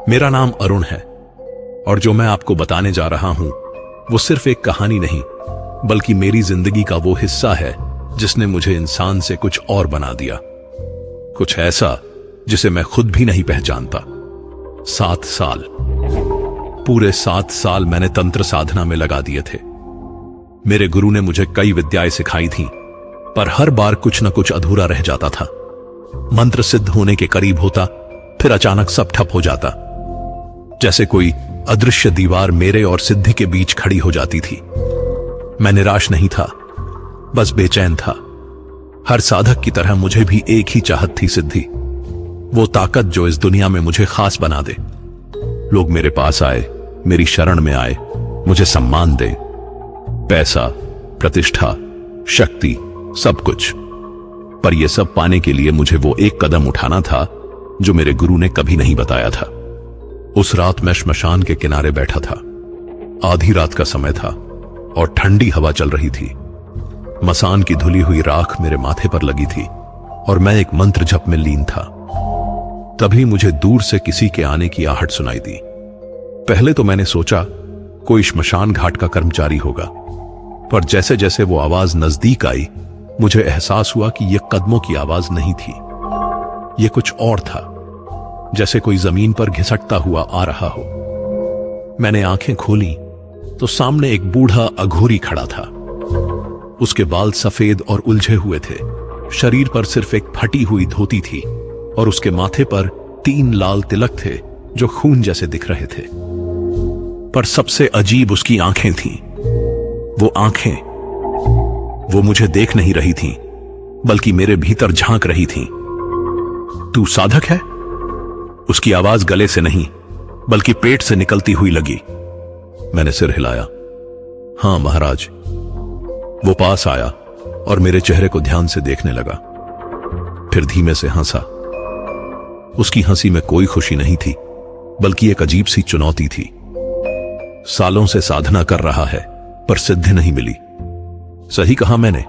मेरा नाम अरुण है और जो मैं आपको बताने जा रहा हूं वो सिर्फ एक कहानी नहीं बल्कि मेरी जिंदगी का वो हिस्सा है जिसने मुझे इंसान से कुछ और बना दिया, कुछ ऐसा जिसे मैं खुद भी नहीं पहचानता। 7 साल, पूरे 7 साल मैंने तंत्र साधना में लगा दिए थे। मेरे गुरु ने मुझे कई विद्याएं सिखाई थीं, पर हर बार कुछ न कुछ अधूरा रह जाता था। मंत्र सिद्ध होने के करीब होता, फिर अचानक सब ठप हो जाता, जैसे कोई अदृश्य दीवार मेरे और सिद्धि के बीच खड़ी हो जाती थी। मैं निराश नहीं था, बस बेचैन था। हर साधक की तरह मुझे भी एक ही चाहत थी, सिद्धि, वो ताकत जो इस दुनिया में मुझे खास बना दे। लोग मेरे पास आए, मेरी शरण में आए, मुझे सम्मान दे, पैसा, प्रतिष्ठा, शक्ति, सब कुछ। पर यह सब पाने के लिए मुझे वो एक कदम उठाना था जो मेरे गुरु ने कभी नहीं बताया था। उस रात मैं श्मशान के किनारे बैठा था। आधी रात का समय था और ठंडी हवा चल रही थी। मसान की धुली हुई राख मेरे माथे पर लगी थी और मैं एक मंत्र जप में लीन था। तभी मुझे दूर से किसी के आने की आहट सुनाई दी। पहले तो मैंने सोचा कोई श्मशान घाट का कर्मचारी होगा, पर जैसे जैसे वो आवाज नजदीक आई मुझे एहसास हुआ कि यह कदमों की आवाज नहीं थी, यह कुछ और था, जैसे कोई जमीन पर घिसटता हुआ आ रहा हो। मैंने आंखें खोली तो सामने एक बूढ़ा अघोरी खड़ा था। उसके बाल सफेद और उलझे हुए थे, शरीर पर सिर्फ एक फटी हुई धोती थी और उसके माथे पर 3 लाल तिलक थे जो खून जैसे दिख रहे थे। पर सबसे अजीब उसकी आंखें थीं। वो आंखें, वो मुझे देख नहीं रही थीं, बल्कि मेरे भीतर झांक रही थीं। तू साधक है? उसकी आवाज गले से नहीं बल्कि पेट से निकलती हुई लगी। मैंने सिर हिलाया। हां महाराज। वो पास आया और मेरे चेहरे को ध्यान से देखने लगा, फिर धीमे से हंसा। उसकी हंसी में कोई खुशी नहीं थी, बल्कि एक अजीब सी चुनौती थी। सालों से साधना कर रहा है पर सिद्धि नहीं मिली। सही कहा मैंने।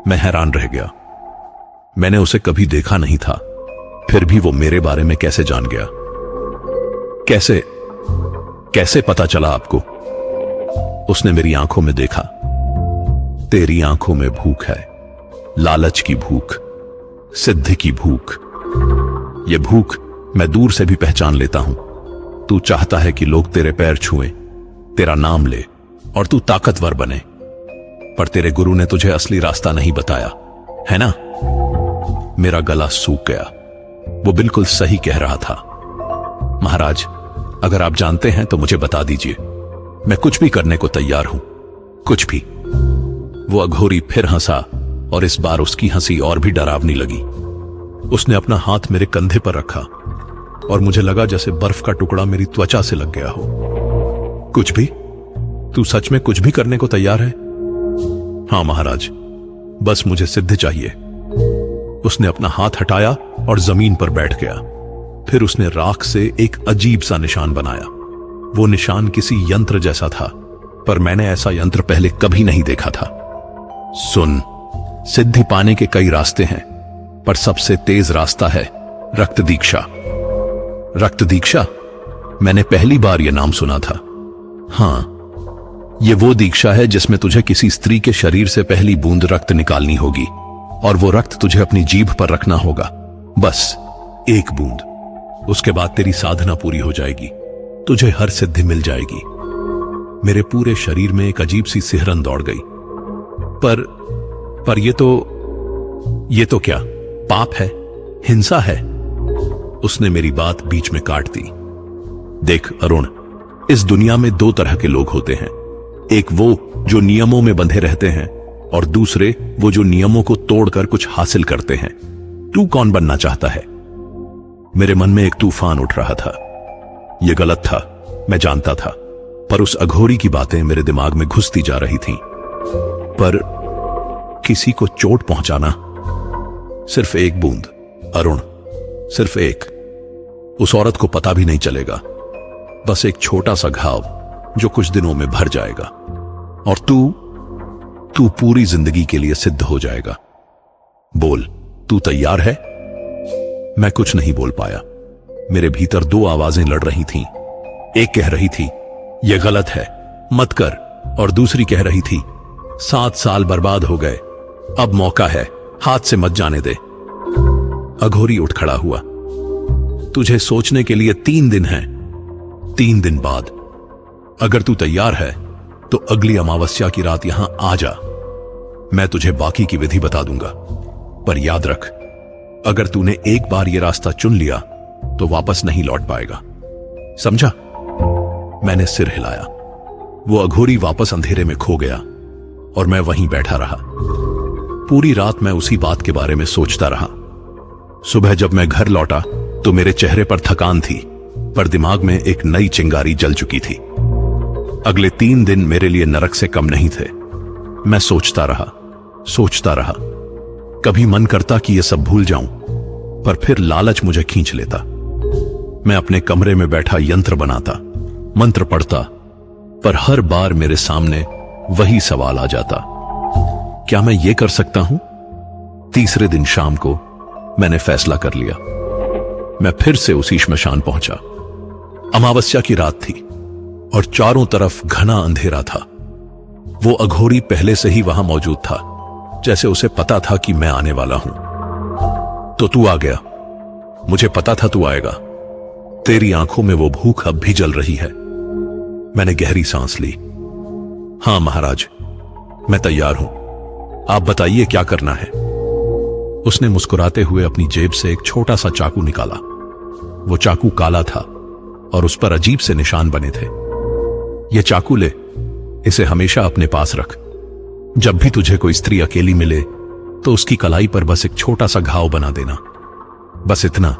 मैं हैरान रह गया। मैंने उसे कभी देखा नहीं था, फिर भी वो मेरे बारे में कैसे जान गया? कैसे पता चला आपको? उसने मेरी आंखों में देखा। तेरी आंखों में भूख है, लालच की भूख, सिद्धि की भूख। यह भूख मैं दूर से भी पहचान लेता हूं। तू चाहता है कि लोग तेरे पैर छुएं, तेरा नाम ले और तू ताकतवर बने, पर तेरे गुरु ने तुझे असली रास्ता नहीं बताया, है ना? मेरा गला सूख गया। वो बिल्कुल सही कह रहा था। महाराज, अगर आप जानते हैं तो मुझे बता दीजिए, मैं कुछ भी करने को तैयार हूं, कुछ भी। वो अघोरी फिर हंसा और इस बार उसकी हंसी और भी डरावनी लगी। उसने अपना हाथ मेरे कंधे पर रखा और मुझे लगा जैसे बर्फ का टुकड़ा मेरी त्वचा से लग गया हो। कुछ भी? तू सच में कुछ भी करने को तैयार है? हां महाराज, बस मुझे सिद्ध चाहिए। उसने अपना हाथ हटाया और जमीन पर बैठ गया। फिर उसने राख से एक अजीब सा निशान बनाया। वो निशान किसी यंत्र जैसा था, पर मैंने ऐसा यंत्र पहले कभी नहीं देखा था। सुन, सिद्धि पाने के कई रास्ते हैं, पर सबसे तेज रास्ता है रक्त दीक्षा। रक्त दीक्षा? मैंने पहली बार यह नाम सुना था। हां, यह वो दीक्षा है जिसमें तुझे किसी स्त्री के शरीर से पहली बूंद रक्त निकालनी होगी और वो रक्त तुझे अपनी जीभ पर रखना होगा, बस एक बूंद। उसके बाद तेरी साधना पूरी हो जाएगी, तुझे हर सिद्धि मिल जाएगी। मेरे पूरे शरीर में एक अजीब सी सिहरन दौड़ गई। पर ये तो क्या पाप है, हिंसा है? उसने मेरी बात बीच में काट दी। देख अरुण, इस दुनिया में 2 तरह के लोग होते हैं। एक वो जो नियमों में बंधे रहते हैं और दूसरे वो जो नियमों को तोड़कर कुछ हासिल करते हैं। तू कौन बनना चाहता है? मेरे मन में एक तूफान उठ रहा था। यह गलत था, मैं जानता था, पर उस अघोरी की बातें मेरे दिमाग में घुसती जा रही थीं। पर किसी को चोट पहुंचाना, सिर्फ एक बूंद अरुण, सिर्फ एक। उस औरत को पता भी नहीं चलेगा, बस एक छोटा सा घाव जो कुछ दिनों में भर जाएगा और तू पूरी जिंदगी के लिए सिद्ध हो जाएगा। बोल, तू तैयार है? मैं कुछ नहीं बोल पाया। मेरे भीतर दो आवाजें लड़ रही थीं। एक कह रही थी यह गलत है, मत कर, और दूसरी कह रही थी 7 साल बर्बाद हो गए, अब मौका है, हाथ से मत जाने दे। अघोरी उठ खड़ा हुआ। तुझे सोचने के लिए 3 दिन हैं। 3 दिन बाद अगर तू तैयार है तो अगली अमावस्या की रात यहां आ जा। मैं तुझे बाकी की विधि बता दूंगा, पर याद रख, अगर तूने एक बार यह रास्ता चुन लिया तो वापस नहीं लौट पाएगा, समझा? मैंने सिर हिलाया। वो अघोरी वापस अंधेरे में खो गया और मैं वहीं बैठा रहा। पूरी रात मैं उसी बात के बारे में सोचता रहा। सुबह जब मैं घर लौटा तो मेरे चेहरे पर थकान थी, पर दिमाग में एक नई चिंगारी जल चुकी थी। अगले 3 दिन मेरे लिए नरक से कम नहीं थे। मैं सोचता रहा। कभी मन करता कि यह सब भूल जाऊं, पर फिर लालच मुझे खींच लेता। मैं अपने कमरे में बैठा यंत्र बनाता, मंत्र पढ़ता, पर हर बार मेरे सामने वही सवाल आ जाता, क्या मैं ये कर सकता हूं? तीसरे दिन शाम को मैंने फैसला कर लिया। मैं फिर से उसी श्मशान पहुंचा। अमावस्या की रात थी और चारों तरफ घना अंधेरा था। वो अघोरी पहले से ही वहां मौजूद था, जैसे उसे पता था कि मैं आने वाला हूं। तो तू आ गया। मुझे पता था तू आएगा। तेरी आंखों में वो भूख अब भी जल रही है। मैंने गहरी सांस ली। हां महाराज, मैं तैयार हूं। आप बताइए क्या करना है। उसने मुस्कुराते हुए अपनी जेब से एक छोटा सा चाकू निकाला। वो चाकू काला था और उस पर अजीब से निशान बने थे। यह चाकू ले, इसे हमेशा अपने पास रख। जब भी तुझे कोई स्त्री अकेली मिले तो उसकी कलाई पर बस एक छोटा सा घाव बना देना, बस इतना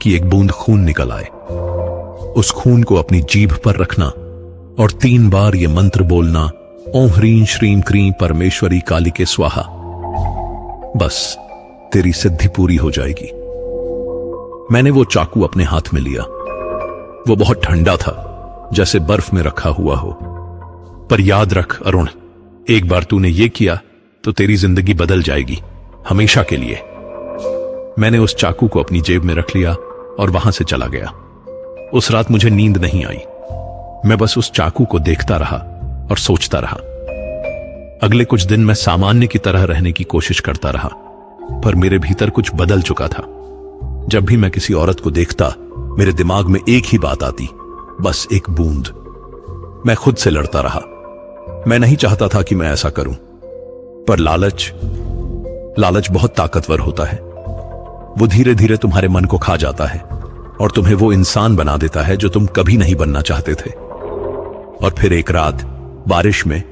कि एक बूंद खून निकल आए। उस खून को अपनी जीभ पर रखना और 3 बार यह मंत्र बोलना, ओम ह्रीं श्रीं क्रीं परमेश्वरी कालिके स्वाहा। बस तेरी सिद्धि पूरी हो जाएगी। मैंने वो चाकू अपने हाथ में लिया। वो बहुत ठंडा था, जैसे बर्फ में रखा हुआ हो। पर याद रख अरुण, एक बार तूने ये किया तो तेरी जिंदगी बदल जाएगी, हमेशा के लिए। मैंने उस चाकू को अपनी जेब में रख लिया और वहां से चला गया। उस रात मुझे नींद नहीं आई। मैं बस उस चाकू को देखता रहा और सोचता रहा। अगले कुछ दिन मैं सामान्य की तरह रहने की कोशिश करता रहा, पर मेरे भीतर कुछ बदल चुका था। जब भी मैं किसी औरत को देखता, मेरे दिमाग में एक ही बात आती, बस एक बूंद। मैं खुद से लड़ता रहा। मैं नहीं चाहता था कि मैं ऐसा करूं, पर लालच बहुत ताकतवर होता है। वो धीरे धीरे तुम्हारे मन को खा जाता है और तुम्हें वो इंसान बना देता है जो तुम कभी नहीं बनना चाहते थे। और फिर एक रात बारिश में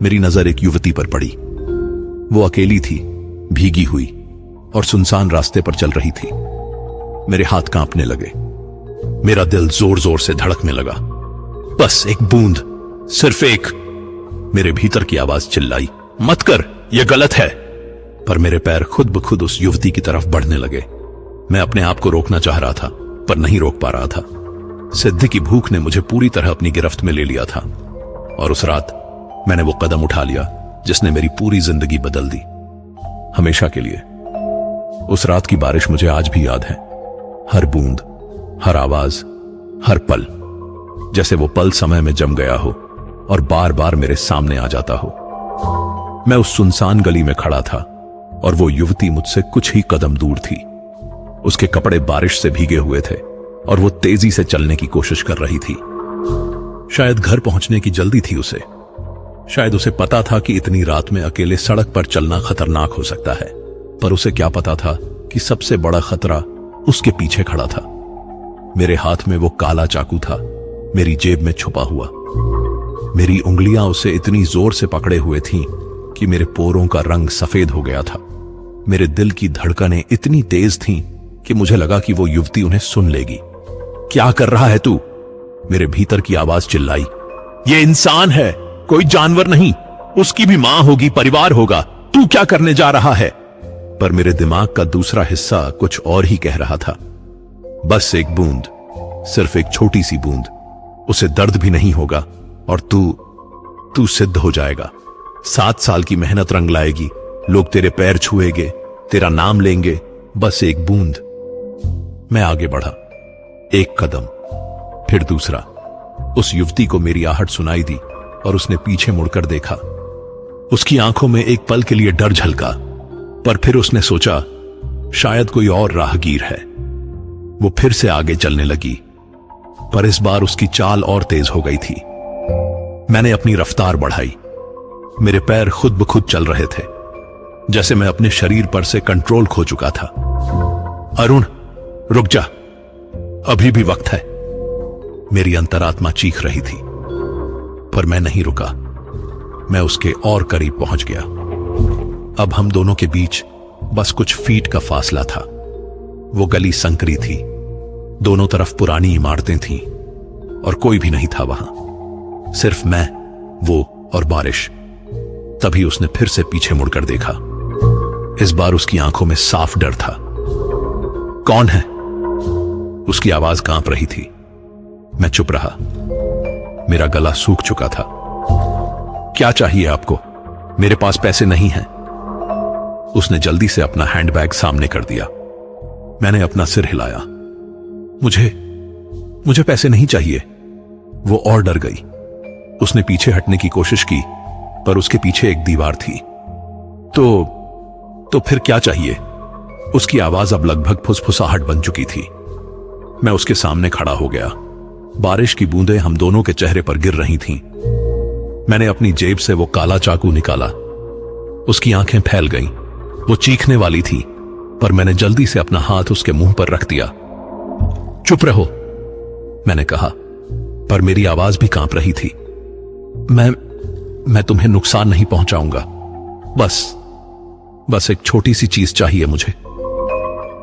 मेरी नजर एक युवती पर पड़ी। वो अकेली थी, भीगी हुई और सुनसान रास्ते पर चल रही थी। मेरे हाथ कांपने लगे। मेरा दिल जोर जोर से धड़कने लगा। बस एक बूंद, सिर्फ एक। मेरे भीतर की आवाज चिल्लाई, मत कर, यह गलत है। पर मेरे पैर खुद ब खुद उस युवती की तरफ बढ़ने लगे। मैं अपने आप को रोकना चाह रहा था, पर नहीं रोक पा रहा था। सिद्धि की भूख ने मुझे पूरी तरह अपनी गिरफ्त में ले लिया था। और उस रात मैंने वो कदम उठा लिया जिसने मेरी पूरी जिंदगी बदल दी, हमेशा के लिए। उस रात की बारिश मुझे आज भी याद है। हर बूंद, हर आवाज, हर पल, जैसे वो पल समय में जम गया हो और बार बार मेरे सामने आ जाता हो। मैं उस सुनसान गली में खड़ा था और वो युवती मुझसे कुछ ही कदम दूर थी। उसके कपड़े बारिश से भीगे हुए थे और वो तेजी से चलने की कोशिश कर रही थी। शायद घर पहुंचने की जल्दी थी उसे। शायद उसे पता था कि इतनी रात में अकेले सड़क पर चलना खतरनाक हो सकता है, पर उसे क्या पता था कि सबसे बड़ा खतरा उसके पीछे खड़ा था। मेरे हाथ में वो काला चाकू था, मेरी जेब में छुपा हुआ। मेरी उंगलियां उसे इतनी जोर से पकड़े हुए थीं कि मेरे पोरों का रंग सफेद हो गया था। मेरे दिल की धड़कनें इतनी तेज थीं कि मुझे लगा कि वो युवती उन्हें सुन लेगी। क्या कर रहा है तू? मेरे भीतर की आवाज चिल्लाई। ये इंसान है, कोई जानवर नहीं। उसकी भी मां होगी, परिवार होगा। तू क्या करने जा रहा है? पर मेरे दिमाग का दूसरा हिस्सा कुछ और ही कह रहा था। बस एक बूंद, सिर्फ एक छोटी सी बूंद। उसे दर्द भी नहीं होगा और तू सिद्ध हो जाएगा। 7 साल की मेहनत रंग लाएगी। लोग तेरे पैर छुएंगे, तेरा नाम लेंगे। बस एक बूंद। मैं आगे बढ़ा। एक कदम, फिर दूसरा। उस युवती को मेरी आहट सुनाई दी और उसने पीछे मुड़कर देखा। उसकी आंखों में एक पल के लिए डर झलका, पर फिर उसने सोचा शायद कोई और राहगीर है। वो फिर से आगे चलने लगी, पर इस बार उसकी चाल और तेज हो गई थी। मैंने अपनी रफ्तार बढ़ाई। मेरे पैर खुद ब खुद चल रहे थे, जैसे मैं अपने शरीर पर से कंट्रोल खो चुका था। अरुण, रुक जा, अभी भी वक्त है, मेरी अंतरात्मा चीख रही थी। पर मैं नहीं रुका। मैं उसके और करीब पहुंच गया। अब हम दोनों के बीच बस कुछ फीट का फासला था। वो गली संकरी थी, दोनों तरफ पुरानी इमारतें थीं और कोई भी नहीं था वहां, सिर्फ मैं, वो और बारिश। तभी उसने फिर से पीछे मुड़कर देखा। इस बार उसकी आंखों में साफ डर था। कौन है? उसकी आवाज कांप रही थी। मैं चुप रहा। मेरा गला सूख चुका था। क्या चाहिए आपको? मेरे पास पैसे नहीं हैं। उसने जल्दी से अपना हैंडबैग सामने कर दिया। मैंने अपना सिर हिलाया। मुझे पैसे नहीं चाहिए। वो और डर गई। उसने पीछे हटने की कोशिश की, पर उसके पीछे एक दीवार थी। तो फिर क्या चाहिए? उसकी आवाज अब लगभग फुसफुसाहट बन चुकी थी। मैं उसके सामने खड़ा हो गया। बारिश की बूंदें हम दोनों के चेहरे पर गिर रही थीं। मैंने अपनी जेब से वो काला चाकू निकाला। उसकी आंखें फैल गईं। वो चीखने वाली थी, पर मैंने जल्दी से अपना हाथ उसके मुंह पर रख दिया। चुप रहो, मैंने कहा, पर मेरी आवाज भी कांप रही थी। मैं तुम्हें नुकसान नहीं पहुंचाऊंगा। बस एक छोटी सी चीज चाहिए मुझे।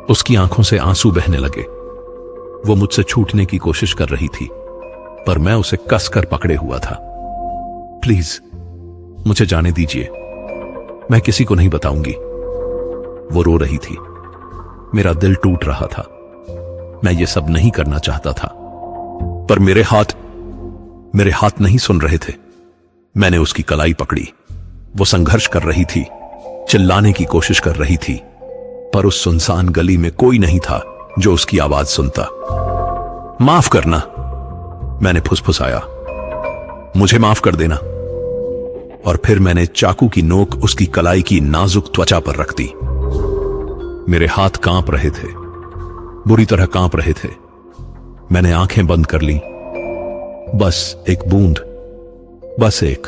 उसकी आंखों से आंसू बहने लगे। वो मुझसे छूटने की कोशिश कर रही थी, पर मैं उसे कसकर पकड़े हुआ था। प्लीज मुझे जाने दीजिए, मैं किसी को नहीं बताऊंगी। वो रो रही थी। मेरा दिल टूट रहा था। मैं ये सब नहीं करना चाहता था, पर मेरे हाथ नहीं सुन रहे थे। मैंने उसकी कलाई पकड़ी। वो संघर्ष कर रही थी, चिल्लाने की कोशिश कर रही थी, पर उस सुनसान गली में कोई नहीं था जो उसकी आवाज सुनता। माफ करना, मैंने फुसफुसाया। मुझे माफ कर देना। और फिर मैंने चाकू की नोक उसकी कलाई की नाजुक त्वचा पर रख दी। मेरे हाथ कांप रहे थे, बुरी तरह कांप रहे थे। मैंने आंखें बंद कर ली। बस एक बूंद, बस एक।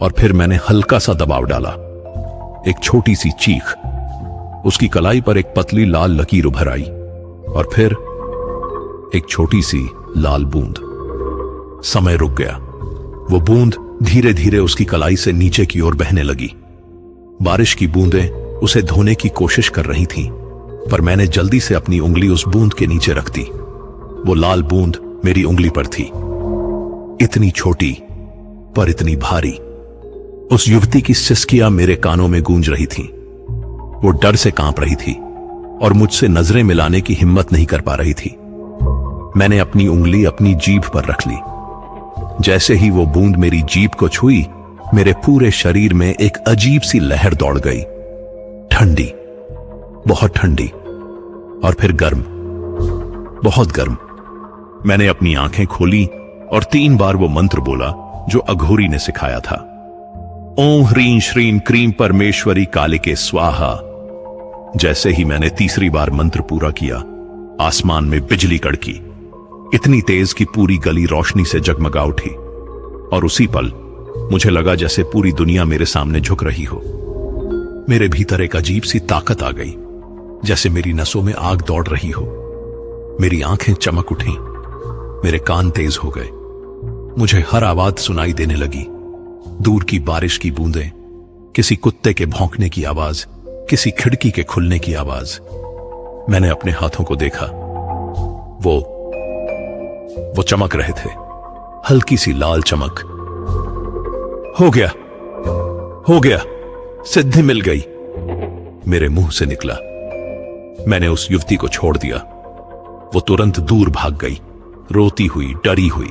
और फिर मैंने हल्का सा दबाव डाला। एक छोटी सी चीख। उसकी कलाई पर एक पतली लाल लकीर उभर आई, और फिर एक छोटी सी लाल बूंद। समय रुक गया। वो बूंद धीरे धीरे उसकी कलाई से नीचे की ओर बहने लगी। बारिश की बूंदें उसे धोने की कोशिश कर रही थीं, पर मैंने जल्दी से अपनी उंगली उस बूंद के नीचे रख दी। वो लाल बूंद मेरी उंगली पर थी, इतनी छोटी पर इतनी भारी। उस युवती की सिसकियां मेरे कानों में गूंज रही थीं। वो डर से कांप रही थी और मुझसे नजरें मिलाने की हिम्मत नहीं कर पा रही थी। मैंने अपनी उंगली अपनी जीभ पर रख ली। जैसे ही वो बूंद मेरी जीभ को छुई, मेरे पूरे शरीर में एक अजीब सी लहर दौड़ गई। ठंडी, बहुत ठंडी, और फिर गर्म, बहुत गर्म। मैंने अपनी आंखें खोली और 3 बार वो मंत्र बोला जो अघोरी ने सिखाया था। ओम ह्रीं श्रीं क्रीं परमेश्वरी कालिके स्वाहा। जैसे ही मैंने तीसरी बार मंत्र पूरा किया, आसमान में बिजली कड़की, इतनी तेज कि पूरी गली रोशनी से जगमगा उठी। और उसी पल मुझे लगा जैसे पूरी दुनिया मेरे सामने झुक रही हो। मेरे भीतर एक अजीब सी ताकत आ गई, जैसे मेरी नसों में आग दौड़ रही हो। मेरी आंखें चमक उठी, मेरे कान तेज हो गए। मुझे हर आवाज सुनाई देने लगी। दूर की बारिश की बूंदें, किसी कुत्ते के भौंकने की आवाज, किसी खिड़की के खुलने की आवाज। मैंने अपने हाथों को देखा। वो चमक रहे थे, हल्की सी लाल चमक। हो गया, सिद्धि मिल गई, मेरे मुंह से निकला। मैंने उस युवती को छोड़ दिया। वो तुरंत दूर भाग गई, रोती हुई, डरी हुई।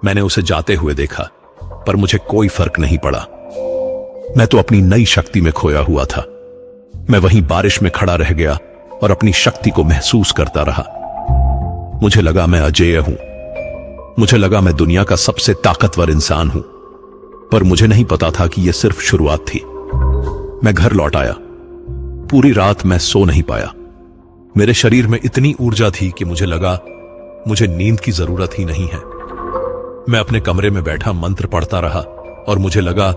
मैंने उसे जाते हुए देखा, पर मुझे कोई फर्क नहीं पड़ा। मैं तो अपनी नई शक्ति में खोया हुआ था। मैं वहीं बारिश में खड़ा रह गया और अपनी शक्ति को महसूस करता रहा। मुझे लगा मैं अजेय हूं। मुझे लगा मैं दुनिया का सबसे ताकतवर इंसान हूं। पर मुझे नहीं पता था कि यह सिर्फ शुरुआत थी। मैं घर लौट आया। पूरी रात मैं सो नहीं पाया। मेरे शरीर में इतनी ऊर्जा थी कि मुझे लगा मुझे नींद की जरूरत ही नहीं है। मैं अपने कमरे में बैठा मंत्र पढ़ता रहा और मुझे लगा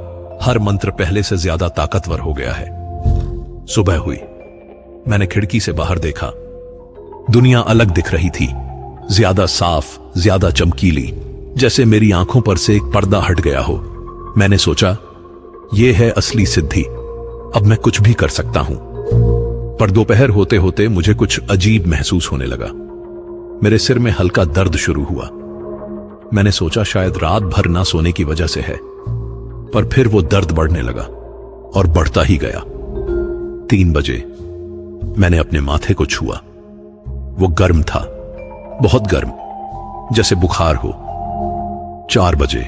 हर मंत्र पहले से ज्यादा ताकतवर हो गया है। सुबह हुई। मैंने खिड़की से बाहर देखा। दुनिया अलग दिख रही थी, ज्यादा साफ, ज्यादा चमकीली, जैसे मेरी आंखों पर से एक पर्दा हट गया हो। मैंने सोचा, यह है असली सिद्धि, अब मैं कुछ भी कर सकता हूं। पर दोपहर होते होते मुझे कुछ अजीब महसूस होने लगा। मेरे सिर में हल्का दर्द शुरू हुआ। मैंने सोचा शायद रात भर ना सोने की वजह से है, पर फिर वो दर्द बढ़ने लगा और बढ़ता ही गया। 3 बजे मैंने अपने माथे को छुआ। वो गर्म था, बहुत गर्म, जैसे बुखार हो। 4 बजे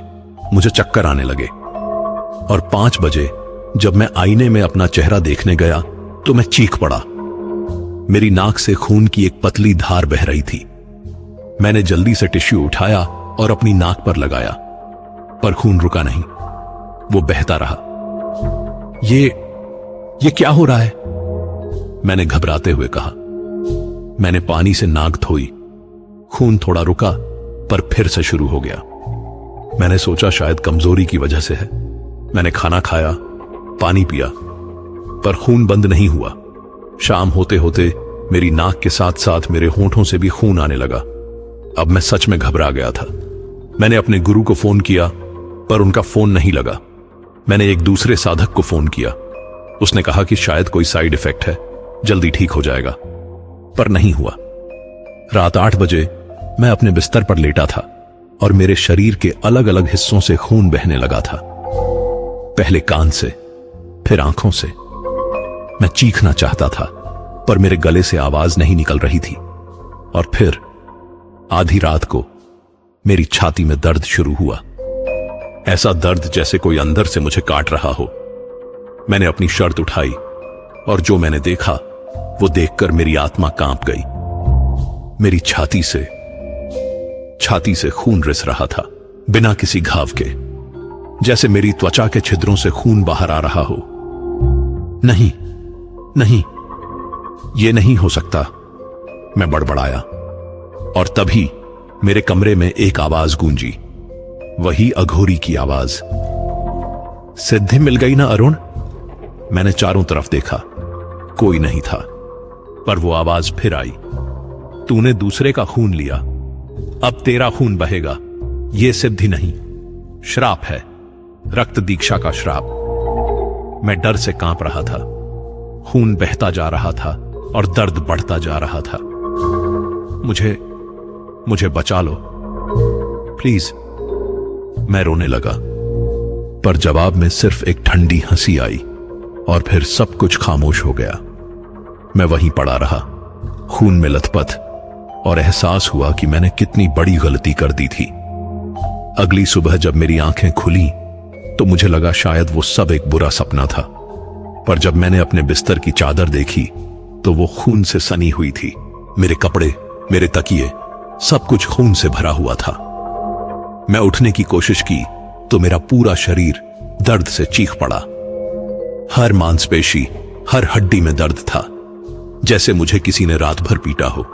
मुझे चक्कर आने लगे और 5 बजे जब मैं आईने में अपना चेहरा देखने गया तो मैं चीख पड़ा। मेरी नाक से खून की एक पतली धार बह रही थी। मैंने जल्दी से टिश्यू उठाया और अपनी नाक पर लगाया, पर खून रुका नहीं, वो बहता रहा। ये क्या हो रहा है? मैंने घबराते हुए कहा। मैंने पानी से नाक धोई। खून थोड़ा रुका, पर फिर से शुरू हो गया। मैंने सोचा शायद कमजोरी की वजह से है। मैंने खाना खाया, पानी पिया, पर खून बंद नहीं हुआ। शाम होते होते मेरी नाक के साथ साथ मेरे होंठों से भी खून आने लगा। अब मैं सच में घबरा गया था। मैंने अपने गुरु को फोन किया, पर उनका फोन नहीं लगा। मैंने एक दूसरे साधक को फोन किया। उसने कहा कि शायद कोई साइड इफेक्ट है, जल्दी ठीक हो जाएगा, पर नहीं हुआ। रात 8 बजे मैं अपने बिस्तर पर लेटा था और मेरे शरीर के अलग अलग हिस्सों से खून बहने लगा था। पहले कान से, फिर आंखों से। मैं चीखना चाहता था, पर मेरे गले से आवाज नहीं निकल रही थी। और फिर आधी रात को मेरी छाती में दर्द शुरू हुआ। ऐसा दर्द जैसे कोई अंदर से मुझे काट रहा हो। मैंने अपनी शर्ट उठाई और जो मैंने देखा वो देखकर मेरी आत्मा कांप गई। मेरी छाती से खून रिस रहा था, बिना किसी घाव के, जैसे मेरी त्वचा के छिद्रों से खून बाहर आ रहा हो। नहीं नहीं, ये नहीं हो सकता, मैं बड़बड़ाया। और तभी मेरे कमरे में एक आवाज गूंजी, वही अघोरी की आवाज। सिद्धि मिल गई ना अरुण? मैंने चारों तरफ देखा, कोई नहीं था, पर वो आवाज फिर आई। तूने दूसरे का खून लिया, अब तेरा खून बहेगा। ये सिद्धि नहीं, श्राप है, रक्त दीक्षा का श्राप। मैं डर से कांप रहा था। खून बहता जा रहा था और दर्द बढ़ता जा रहा था। मुझे बचा लो प्लीज, मैं रोने लगा। पर जवाब में सिर्फ एक ठंडी हंसी आई और फिर सब कुछ खामोश हो गया। मैं वहीं पड़ा रहा, खून में लथपथ, और एहसास हुआ कि मैंने कितनी बड़ी गलती कर दी थी। अगली सुबह जब मेरी आंखें खुली तो मुझे लगा शायद वो सब एक बुरा सपना था। पर जब मैंने अपने बिस्तर की चादर देखी तो वो खून से सनी हुई थी। मेरे कपड़े, मेरे तकिए, सब कुछ खून से भरा हुआ था। मैं उठने की कोशिश की तो मेरा पूरा शरीर दर्द से चीख पड़ा। हर मांसपेशी, हर हड्डी में दर्द था, जैसे मुझे किसी ने रात भर पीटा हो।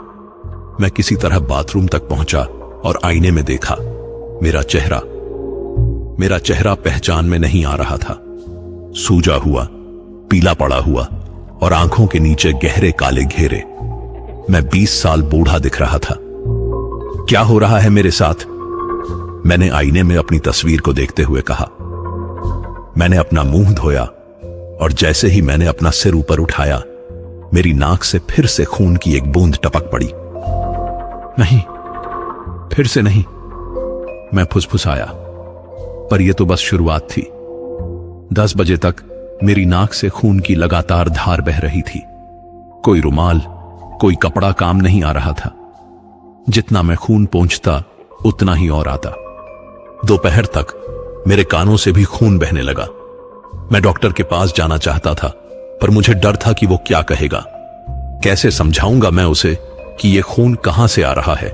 मैं किसी तरह बाथरूम तक पहुंचा और आईने में देखा। मेरा चेहरा पहचान में नहीं आ रहा था। सूजा हुआ, पीला पड़ा हुआ और आंखों के नीचे गहरे काले घेरे। मैं 20 साल बूढ़ा दिख रहा था। क्या हो रहा है मेरे साथ? मैंने आईने में अपनी तस्वीर को देखते हुए कहा। मैंने अपना मुंह धोया और जैसे ही मैंने अपना सिर ऊपर उठाया, मेरी नाक से फिर से खून की एक बूंद टपक पड़ी। नहीं, फिर से नहीं, मैं फुसफुसाया। पर यह तो बस शुरुआत थी। 10 बजे तक मेरी नाक से खून की लगातार धार बह रही थी। कोई रुमाल, कोई कपड़ा काम नहीं आ रहा था। जितना मैं खून पोंछता उतना ही और आता। दोपहर तक मेरे कानों से भी खून बहने लगा। मैं डॉक्टर के पास जाना चाहता था, पर मुझे डर था कि वो क्या कहेगा। कैसे समझाऊंगा मैं उसे कि ये खून कहां से आ रहा है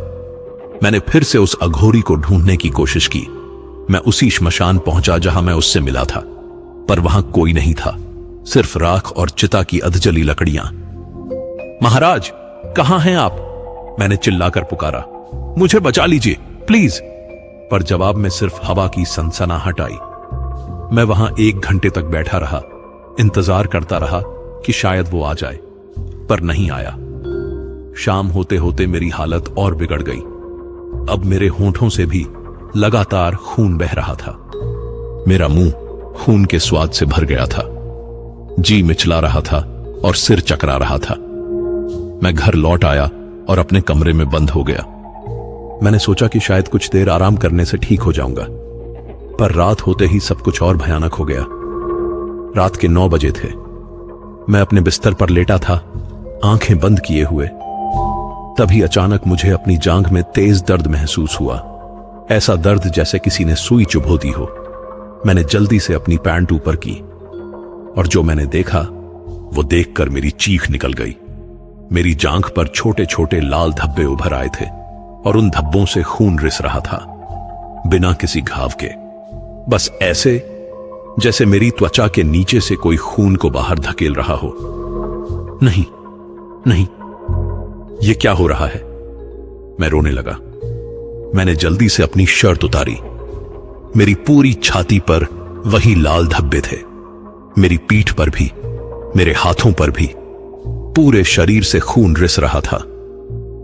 मैंने फिर से उस अघोरी को ढूंढने की कोशिश की। मैं उसी श्मशान पहुंचा जहां मैं उससे मिला था, पर वहां कोई नहीं था, सिर्फ राख और चिता की अधजली लकड़ियां। महाराज, कहां हैं आप? मैंने चिल्लाकर पुकारा। मुझे बचा लीजिए प्लीज। पर जवाब में सिर्फ हवा की सनसनाहट आई। मैं वहां 1 घंटे तक बैठा रहा, इंतजार करता रहा कि शायद वो आ जाए, पर नहीं आया। शाम होते होते मेरी हालत और बिगड़ गई। अब मेरे होंठों से भी लगातार खून बह रहा था। मेरा मुंह खून के स्वाद से भर गया था, जी मिचला रहा था और सिर चकरा रहा था। मैं घर लौट आया और अपने कमरे में बंद हो गया। मैंने सोचा कि शायद कुछ देर आराम करने से ठीक हो जाऊंगा, पर रात होते ही सब कुछ और भयानक हो गया। रात के 9 बजे थे। मैं अपने बिस्तर पर लेटा था, आंखें बंद किए हुए। तभी अचानक मुझे अपनी जांघ में तेज दर्द महसूस हुआ, ऐसा दर्द जैसे किसी ने सुई चुभो दी हो। मैंने जल्दी से अपनी पैंट ऊपर की और जो मैंने देखा वो देखकर मेरी चीख निकल गई। मेरी जांघ पर छोटे छोटे लाल धब्बे उभर आए थे और उन धब्बों से खून रिस रहा था, बिना किसी घाव के। बस ऐसे जैसे मेरी त्वचा के नीचे से कोई खून को बाहर धकेल रहा हो। नहीं नहीं, ये क्या हो रहा है? मैं रोने लगा। मैंने जल्दी से अपनी शर्ट उतारी। मेरी पूरी छाती पर वही लाल धब्बे थे, मेरी पीठ पर भी, मेरे हाथों पर भी। पूरे शरीर से खून रिस रहा था।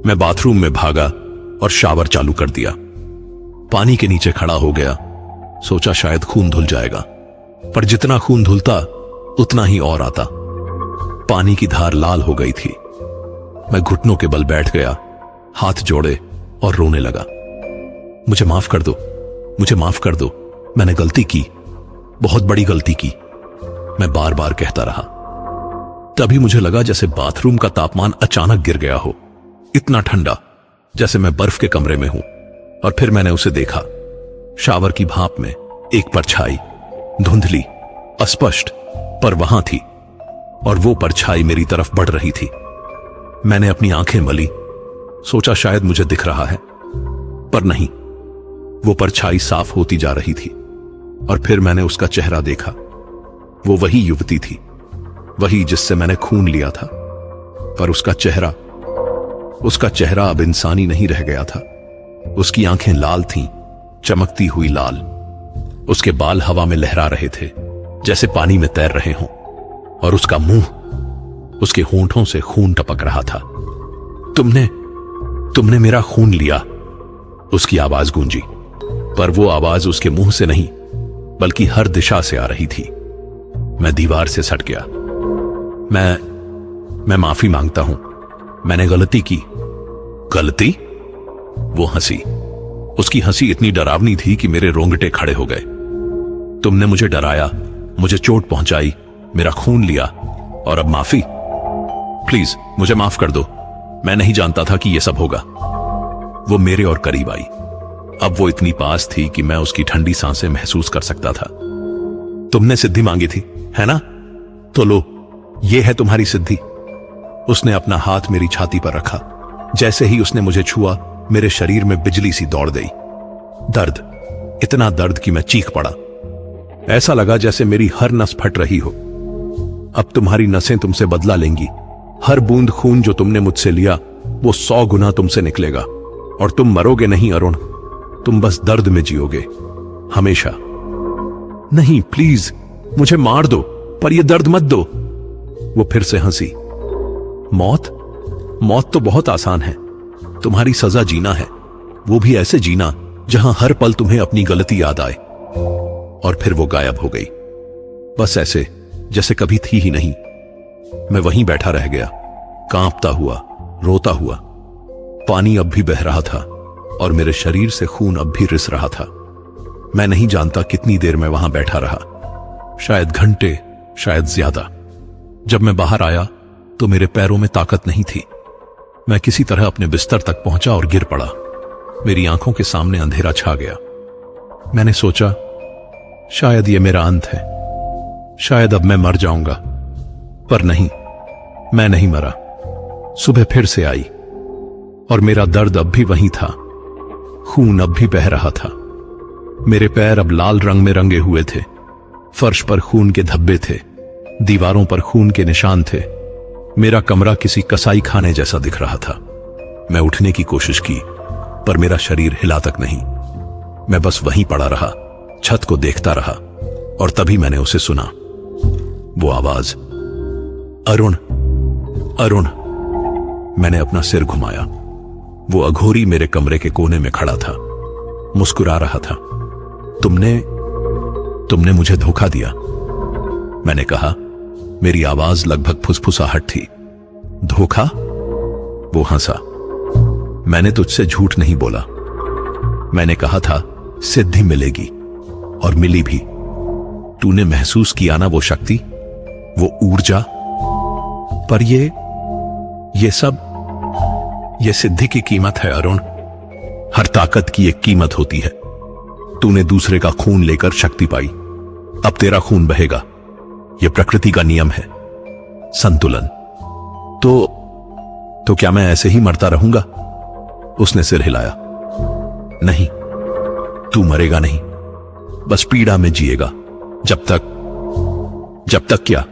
मैं बाथरूम में भागा और शावर चालू कर दिया। पानी के नीचे खड़ा हो गया, सोचा शायद खून धुल जाएगा, पर जितना खून धुलता उतना ही और आता। पानी की धार लाल हो गई थी। मैं घुटनों के बल बैठ गया, हाथ जोड़े और रोने लगा। मुझे माफ कर दो, मुझे माफ कर दो, मैंने गलती की, बहुत बड़ी गलती की, मैं बार बार कहता रहा। तभी मुझे लगा जैसे बाथरूम का तापमान अचानक गिर गया हो, इतना ठंडा जैसे मैं बर्फ के कमरे में हूं। और फिर मैंने उसे देखा, शावर की भाप में एक परछाई, धुंधली, अस्पष्ट, पर वहां थी, और वो परछाई मेरी तरफ बढ़ रही थी। मैंने अपनी आंखें मली, सोचा शायद मुझे दिख रहा है, पर नहीं, वो परछाई साफ होती जा रही थी। और फिर मैंने उसका चेहरा देखा। वो वही युवती थी, वही जिससे मैंने खून लिया था, पर उसका चेहरा अब इंसानी नहीं रह गया था। उसकी आंखें लाल थीं, चमकती हुई लाल। उसके बाल हवा में लहरा रहे थे जैसे पानी में तैर रहे हों, और उसका मुंह, उसके होंठों से खून टपक रहा था। तुमने मेरा खून लिया, उसकी आवाज गूंजी, पर वो आवाज उसके मुंह से नहीं बल्कि हर दिशा से आ रही थी। मैं दीवार से सट गया। मैं माफी मांगता हूं, मैंने गलती की। गलती? वो हंसी। उसकी हंसी इतनी डरावनी थी कि मेरे रोंगटे खड़े हो गए। तुमने मुझे डराया, मुझे चोट पहुंचाई, मेरा खून लिया, और अब माफी? प्लीज मुझे माफ कर दो, मैं नहीं जानता था कि यह सब होगा। वो मेरे और करीब आई। अब वो इतनी पास थी कि मैं उसकी ठंडी सांसें महसूस कर सकता था। तुमने सिद्धि मांगी थी, है ना? तो लो, ये है तुम्हारी सिद्धि। उसने अपना हाथ मेरी छाती पर रखा। जैसे ही उसने मुझे छुआ, मेरे शरीर में बिजली सी दौड़ गई। दर्द, इतना दर्द कि मैं चीख पड़ा। ऐसा लगा जैसे मेरी हर नस फट रही हो। अब तुम्हारी नसें तुमसे बदला लेंगी। हर बूंद खून जो तुमने मुझसे लिया, वो 100 गुना तुमसे निकलेगा, और तुम मरोगे नहीं अरुण, तुम बस दर्द में जियोगे, हमेशा। नहीं, प्लीज मुझे मार दो, पर यह दर्द मत दो। वो फिर से हंसी। मौत तो बहुत आसान है। तुम्हारी सजा जीना है, वो भी ऐसे जीना जहां हर पल तुम्हें अपनी गलती याद आए। और फिर वो गायब हो गई, बस ऐसे जैसे कभी थी ही नहीं। मैं वहीं बैठा रह गया, कांपता हुआ, रोता हुआ। पानी अब भी बह रहा था और मेरे शरीर से खून अब भी रिस रहा था। मैं नहीं जानता कितनी देर मैं वहां बैठा रहा, शायद घंटे, शायद ज्यादा। जब मैं बाहर आया तो मेरे पैरों में ताकत नहीं थी। मैं किसी तरह अपने बिस्तर तक पहुंचा और गिर पड़ा। मेरी आंखों के सामने अंधेरा छा गया। मैंने सोचा शायद ये मेरा अंत है, शायद अब मैं मर जाऊंगा, पर नहीं, मैं नहीं मरा। सुबह फिर से आई और मेरा दर्द अब भी वहीं था, खून अब भी बह रहा था। मेरे पैर अब लाल रंग में रंगे हुए थे। फर्श पर खून के धब्बे थे, दीवारों पर खून के निशान थे। मेरा कमरा किसी कसाई खाने जैसा दिख रहा था। मैं उठने की कोशिश की, पर मेरा शरीर हिला तक नहीं। मैं बस वहीं पड़ा रहा, छत को देखता रहा, और तभी मैंने उसे सुना। वो आवाज, अरुण, अरुण। मैंने अपना सिर घुमाया। वो अघोरी मेरे कमरे के कोने में खड़ा था, मुस्कुरा रहा था। तुमने मुझे धोखा दिया, मैंने कहा। मेरी आवाज लगभग फुसफुसाहट थी। धोखा? वो हंसा। मैंने तुझसे झूठ नहीं बोला। मैंने कहा था सिद्धि मिलेगी, और मिली भी। तूने महसूस किया ना वो शक्ति, वो ऊर्जा। पर ये सब, ये सिद्धि की कीमत है अरुण। हर ताकत की एक कीमत होती है। तूने दूसरे का खून लेकर शक्ति पाई, अब तेरा खून बहेगा। यह प्रकृति का नियम है, संतुलन। तो क्या मैं ऐसे ही मरता रहूंगा? उसने सिर हिलाया। नहीं, तू मरेगा नहीं, बस पीड़ा में जिएगा। जब तक क्या?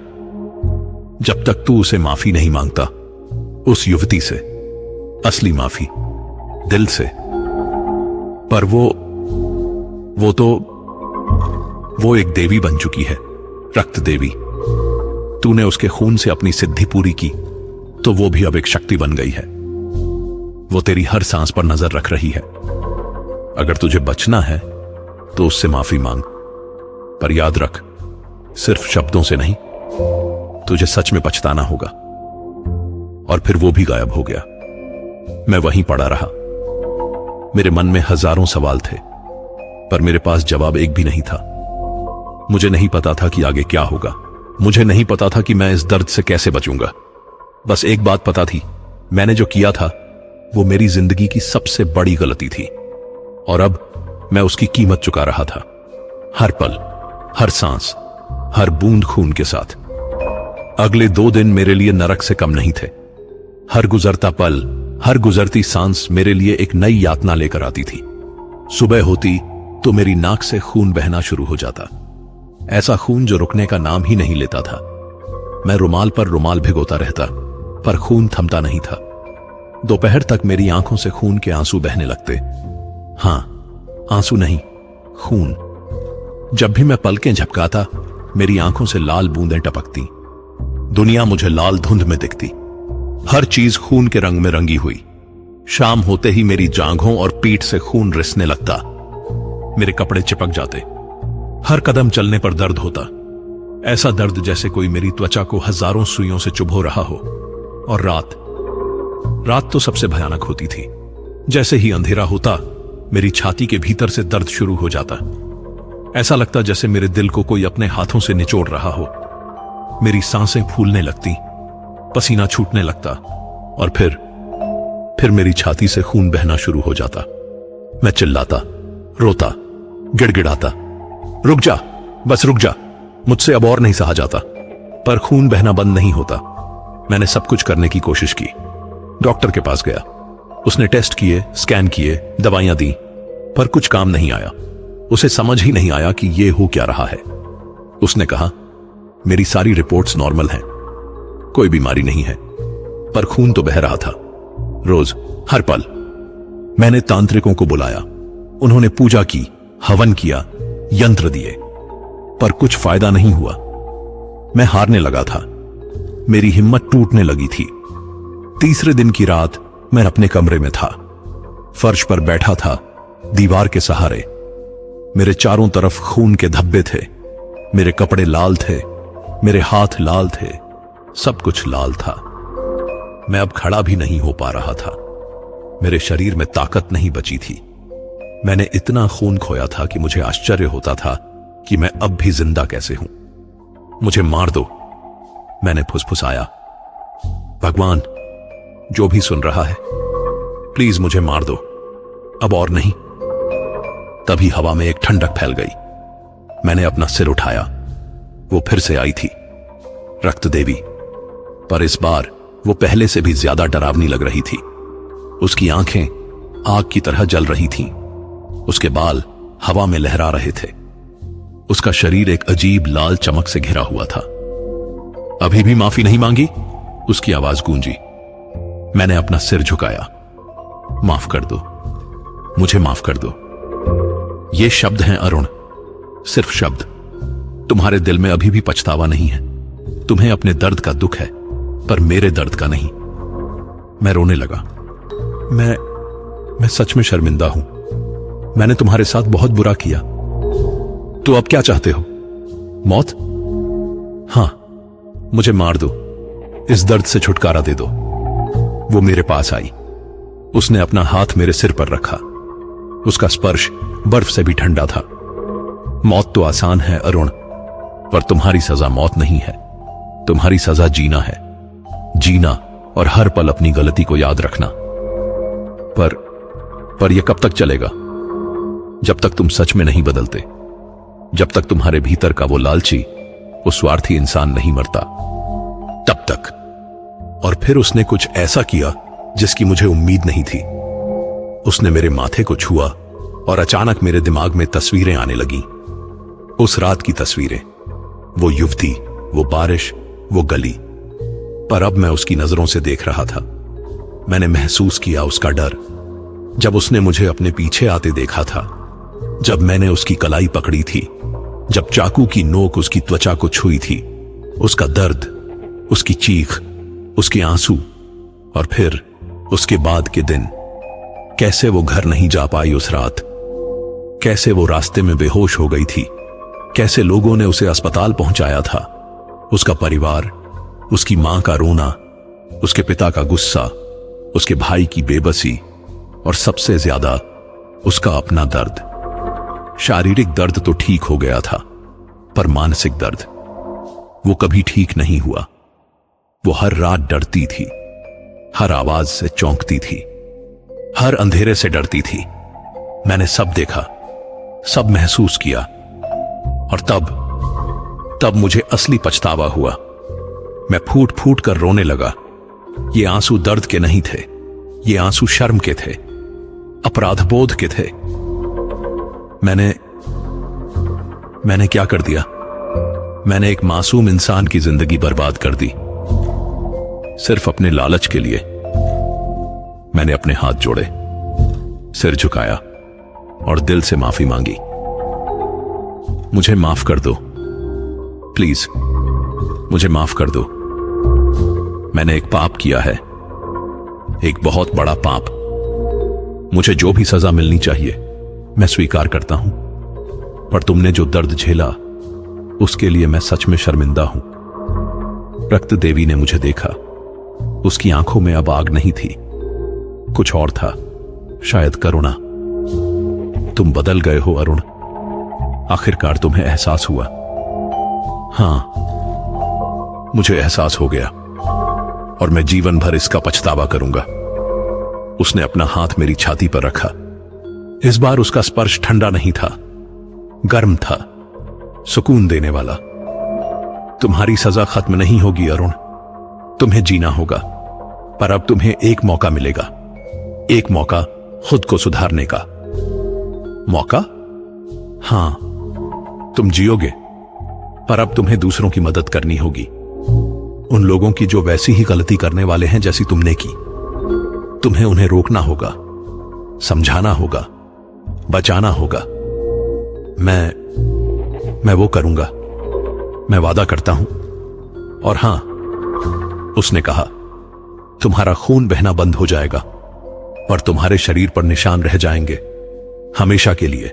जब तक तू उसे माफी नहीं मांगता, उस युवती से, असली माफी, दिल से। पर वो एक देवी बन चुकी है, रक्त देवी। तूने उसके खून से अपनी सिद्धि पूरी की, तो वो भी अब एक शक्ति बन गई है। वो तेरी हर सांस पर नजर रख रही है। अगर तुझे बचना है तो उससे माफी मांग, पर याद रख, सिर्फ शब्दों से नहीं, तुझे सच में पछताना होगा। और फिर वो भी गायब हो गया। मैं वहीं पड़ा रहा। मेरे मन में हजारों सवाल थे, पर मेरे पास जवाब एक भी नहीं था। मुझे नहीं पता था कि आगे क्या होगा। मुझे नहीं पता था कि मैं इस दर्द से कैसे बचूंगा। बस एक बात पता थी, मैंने जो किया था वो मेरी जिंदगी की सबसे बड़ी गलती थी, और अब मैं उसकी कीमत चुका रहा था। हर पल, हर सांस, हर बूंद खून के साथ। अगले 2 दिन मेरे लिए नरक से कम नहीं थे। हर गुजरता पल, हर गुजरती सांस मेरे लिए एक नई यातना लेकर आती थी। सुबह होती तो मेरी नाक से खून बहना शुरू हो जाता, ऐसा खून जो रुकने का नाम ही नहीं लेता था। मैं रुमाल पर रुमाल भिगोता रहता, पर खून थमता नहीं था। दोपहर तक मेरी आंखों से खून के आंसू बहने लगते। हां, आंसू नहीं, खून। जब भी मैं पलकें झपकाता, मेरी आंखों से लाल बूंदें टपकती। दुनिया मुझे लाल धुंध में दिखती। हर चीज खून के रंग में रंगी हुई। शाम होते ही मेरी जांघों और पीठ से खून रिसने लगता। मेरे कपड़े चिपक जाते। हर कदम चलने पर दर्द होता, ऐसा दर्द जैसे कोई मेरी त्वचा को हजारों सुइयों से चुभो रहा हो। और रात तो सबसे भयानक होती थी। जैसे ही अंधेरा होता, मेरी छाती के भीतर से दर्द शुरू हो जाता। ऐसा लगता जैसे मेरे दिल को कोई अपने हाथों से निचोड़ रहा हो। मेरी सांसें फूलने लगती, पसीना छूटने लगता, और फिर मेरी छाती से खून बहना शुरू हो जाता। मैं चिल्लाता, रोता, गिड़गिड़ाता, रुक जा, बस रुक जा, मुझसे अब और नहीं सहा जाता। पर खून बहना बंद नहीं होता। मैंने सब कुछ करने की कोशिश की। डॉक्टर के पास गया, उसने टेस्ट किए, स्कैन किए, दवाइयां दी, पर कुछ काम नहीं आया। उसे समझ ही नहीं आया कि ये हो क्या रहा है। उसने कहा, मेरी सारी रिपोर्ट्स नॉर्मल हैं, कोई बीमारी नहीं है, पर खून तो बह रहा था, रोज, हर पल। मैंने तांत्रिकों को बुलाया, उन्होंने पूजा की, हवन किया, यंत्र दिए, पर कुछ फायदा नहीं हुआ। मैं हारने लगा था, मेरी हिम्मत टूटने लगी थी। तीसरे दिन की रात मैं अपने कमरे में था, फर्श पर बैठा था, दीवार के सहारे। मेरे चारों तरफ खून के धब्बे थे, मेरे कपड़े लाल थे, मेरे हाथ लाल थे, सब कुछ लाल था। मैं अब खड़ा भी नहीं हो पा रहा था। मेरे शरीर में ताकत नहीं बची थी। मैंने इतना खून खोया था कि मुझे आश्चर्य होता था कि मैं अब भी जिंदा कैसे हूं। मुझे मार दो, मैंने फुसफुसाया। भगवान, जो भी सुन रहा है, प्लीज मुझे मार दो, अब और नहीं। तभी हवा में एक ठंडक फैल गई। मैंने अपना सिर उठाया। वो फिर से आई थी, रक्त देवी, पर इस बार वो पहले से भी ज्यादा डरावनी लग रही थी। उसकी आंखें आग की तरह जल रही थीं। उसके बाल हवा में लहरा रहे थे। उसका शरीर एक अजीब लाल चमक से घिरा हुआ था। अभी भी माफी नहीं मांगी? उसकी आवाज गूंजी। मैंने अपना सिर झुकाया। माफ कर दो, मुझे माफ कर दो। ये शब्द हैं अरुण, सिर्फ शब्द। तुम्हारे दिल में अभी भी पछतावा नहीं है। तुम्हें अपने दर्द का दुख है, पर मेरे दर्द का नहीं। मैं रोने लगा। मैं सच में शर्मिंदा हूं। मैंने तुम्हारे साथ बहुत बुरा किया। तो अब क्या चाहते हो? मौत? हां, मुझे मार दो, इस दर्द से छुटकारा दे दो। वो मेरे पास आई। उसने अपना हाथ मेरे सिर पर रखा। उसका स्पर्श बर्फ से भी ठंडा था। मौत तो आसान है अरुण, पर तुम्हारी सजा मौत नहीं है। तुम्हारी सजा जीना है। जीना और हर पल अपनी गलती को याद रखना। पर यह कब तक चलेगा? जब तक तुम सच में नहीं बदलते, जब तक तुम्हारे भीतर का वो लालची, वो स्वार्थी इंसान नहीं मरता, तब तक। और फिर उसने कुछ ऐसा किया जिसकी मुझे उम्मीद नहीं थी। उसने मेरे माथे को छुआ और अचानक मेरे दिमाग में तस्वीरें आने लगी। उस रात की तस्वीरें, वो युवती, वो बारिश, वो गली। पर अब मैं उसकी नजरों से देख रहा था। मैंने महसूस किया उसका डर। जब उसने मुझे अपने पीछे आते देखा था, जब मैंने उसकी कलाई पकड़ी थी, जब चाकू की नोक उसकी त्वचा को छुई थी, उसका दर्द, उसकी चीख, उसके आंसू, और फिर उसके बाद के दिन। कैसे वो घर नहीं जा पाई उस रात, कैसे वो रास्ते में बेहोश हो गई थी, कैसे लोगों ने उसे अस्पताल पहुंचाया था। उसका परिवार, उसकी मां का रोना, उसके पिता का गुस्सा, उसके भाई की बेबसी, और सबसे ज्यादा उसका अपना दर्द। शारीरिक दर्द तो ठीक हो गया था, पर मानसिक दर्द, वो कभी ठीक नहीं हुआ। वो हर रात डरती थी, हर आवाज से चौंकती थी, हर अंधेरे से डरती थी। मैंने सब देखा, सब महसूस किया, और तब मुझे असली पछतावा हुआ। मैं फूट फूट कर रोने लगा। ये आंसू दर्द के नहीं थे, ये आंसू शर्म के थे, अपराधबोध के थे। मैंने क्या कर दिया? मैंने एक मासूम इंसान की जिंदगी बर्बाद कर दी, सिर्फ अपने लालच के लिए। मैंने अपने हाथ जोड़े, सिर झुकाया और दिल से माफी मांगी। मुझे माफ कर दो, प्लीज, मुझे माफ कर दो। मैंने एक पाप किया है, एक बहुत बड़ा पाप। मुझे जो भी सजा मिलनी चाहिए मैं स्वीकार करता हूं, पर तुमने जो दर्द झेला उसके लिए मैं सच में शर्मिंदा हूं। रक्त देवी ने मुझे देखा। उसकी आंखों में अब आग नहीं थी, कुछ और था, शायद करुणा। तुम बदल गए हो अरुण, आखिरकार तुम्हें एहसास हुआ। हां, मुझे एहसास हो गया, और मैं जीवन भर इसका पछतावा करूंगा। उसने अपना हाथ मेरी छाती पर रखा। इस बार उसका स्पर्श ठंडा नहीं था, गर्म था, सुकून देने वाला। तुम्हारी सजा खत्म नहीं होगी अरुण, तुम्हें जीना होगा, पर अब तुम्हें एक मौका मिलेगा, एक मौका खुद को सुधारने का। मौका? हां, तुम जियोगे, पर अब तुम्हें दूसरों की मदद करनी होगी, उन लोगों की जो वैसी ही गलती करने वाले हैं जैसी तुमने की। तुम्हें उन्हें रोकना होगा, समझाना होगा, बचाना होगा। मैं वो करूंगा, मैं वादा करता हूं। और हां, उसने कहा, तुम्हारा खून बहना बंद हो जाएगा और तुम्हारे शरीर पर निशान रह जाएंगे हमेशा के लिए,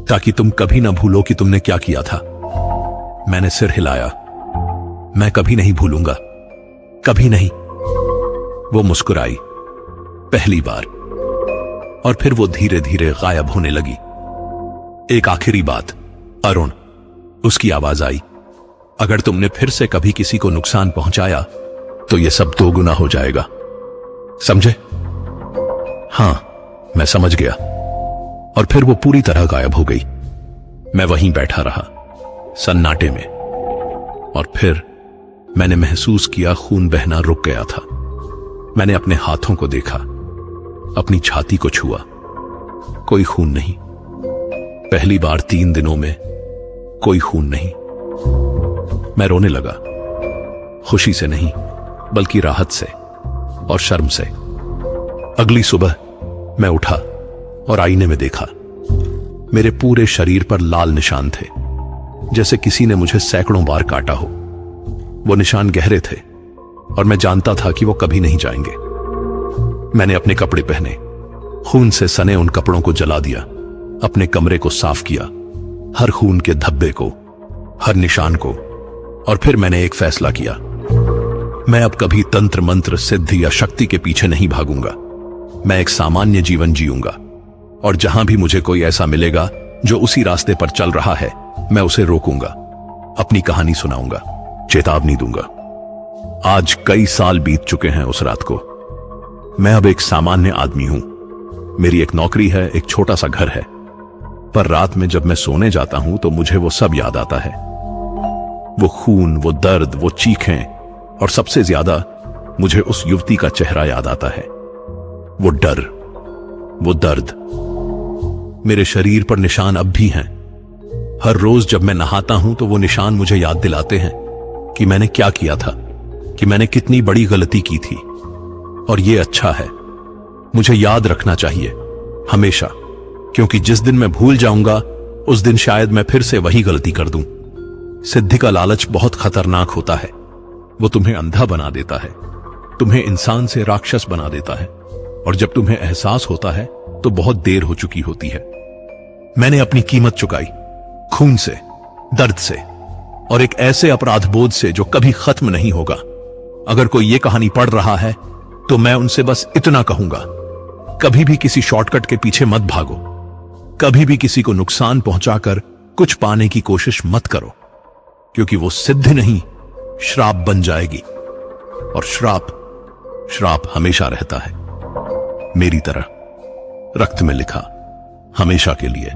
ताकि तुम कभी ना भूलो कि तुमने क्या किया था। मैंने सिर हिलाया। मैं कभी नहीं भूलूंगा, कभी नहीं। वो मुस्कुराई, पहली बार, और फिर वो धीरे धीरे गायब होने लगी। एक आखिरी बात अरुण, उसकी आवाज आई, अगर तुमने फिर से कभी किसी को नुकसान पहुंचाया तो यह सब 2 गुना हो जाएगा, समझे? हां, मैं समझ गया। और फिर वो पूरी तरह गायब हो गई। मैं वहीं बैठा रहा, सन्नाटे में, और फिर मैंने महसूस किया खून बहना रुक गया था। मैंने अपने हाथों को देखा, अपनी छाती को छुआ। कोई खून नहीं। पहली बार 3 दिनों में कोई खून नहीं। मैं रोने लगा, खुशी से नहीं बल्कि राहत से और शर्म से। अगली सुबह मैं उठा और आईने में देखा। मेरे पूरे शरीर पर लाल निशान थे, जैसे किसी ने मुझे सैकड़ों बार काटा हो। वो निशान गहरे थे और मैं जानता था कि वो कभी नहीं जाएंगे। मैंने अपने कपड़े पहने, खून से सने उन कपड़ों को जला दिया, अपने कमरे को साफ किया, हर खून के धब्बे को, हर निशान को। और फिर मैंने एक फैसला किया, मैं अब कभी तंत्र मंत्र सिद्धि या शक्ति के पीछे नहीं भागूंगा। मैं एक सामान्य जीवन जीऊंगा और जहां भी मुझे कोई ऐसा मिलेगा जो उसी रास्ते पर चल रहा है, मैं उसे रोकूंगा, अपनी कहानी सुनाऊंगा, चेतावनी दूंगा। आज कई साल बीत चुके हैं उस रात को। मैं अब एक सामान्य आदमी हूं। मेरी एक नौकरी है, एक छोटा सा घर है, पर रात में जब मैं सोने जाता हूं तो मुझे वो सब याद आता है। वो खून, वो दर्द, वो चीखें, और सबसे ज्यादा मुझे उस युवती का चेहरा याद आता है। वो डर, वो दर्द। मेरे शरीर पर निशान अब भी हैं। हर रोज जब मैं नहाता हूं तो वो निशान मुझे याद दिलाते हैं कि मैंने क्या किया था, कि मैंने कितनी बड़ी गलती की थी। और ये अच्छा है, मुझे याद रखना चाहिए हमेशा, क्योंकि जिस दिन मैं भूल जाऊंगा उस दिन शायद मैं फिर से वही गलती कर दूं। सिद्धि का लालच बहुत खतरनाक होता है। वो तुम्हें अंधा बना देता है, तुम्हें इंसान से राक्षस बना देता है, और जब तुम्हें एहसास होता है तो बहुत देर हो चुकी होती है। मैंने अपनी कीमत चुकाई, खून से, दर्द से, और एक ऐसे अपराध बोध से जो कभी खत्म नहीं होगा। अगर कोई ये कहानी पढ़ रहा है तो मैं उनसे बस इतना कहूंगा, कभी भी किसी शॉर्टकट के पीछे मत भागो, कभी भी किसी को नुकसान पहुंचाकर कुछ पाने की कोशिश मत करो, क्योंकि वो सिद्धि नहीं, श्राप बन जाएगी। और श्राप हमेशा रहता है, मेरी तरह रक्त में लिखा, हमेशा के लिए।